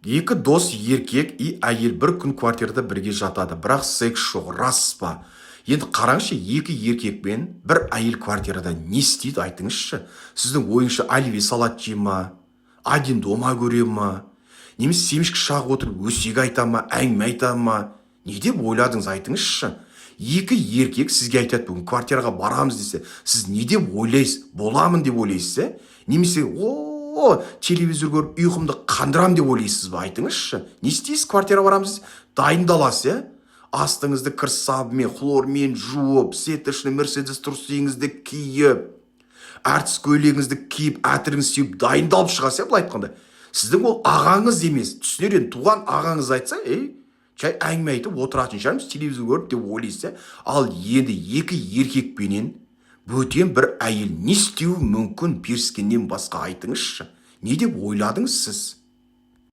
Екі дос еркек и әйел бір күн квартирада бірге жатады, бірақ секс жоқ, рас па? Енді қараңызшы, екі еркекпен бір әйел квартирада не істейді, айтыңызшы. Сіздің ойыңызша оливье салат жей ма, один дома көре ма, немесе семішкі шағып отырып өсек айта ма, әңгіме айта ма? Не деп ойладыңыз, айтыңызшы. Екі еркек сізге айтады, бүгін квартираға барамыз десе, сіз не деп ойлайсыз? Боламын деп ойлайсыз, немесе телевизор көріп ұйқымды қандырам деп ойлайсыз ба? Айтыңызшы. Не істейсіз? Квартира барамыз, дайындаласыз, астыңызды кір сабымен, хлормен жуып, сеточный мерседес трусиңізді киіп, әртіс көйлегіңізді киіп, әтіріңіз сүйіп, дайындалып шығасыз, былай айтқанда. Сіздің ол ағаңыз емес, түсінер енді, туған ағаңыз айтса, жай әңгіме айтып отыратын шығармыз, телевизор көріп деп ойлайсыз. Ал енді екі еркекпенен бөтен бір әйел не істеуі мүмкін, періскеннен басқа, айтыңызшы. Не деп ойладыңыз сіз?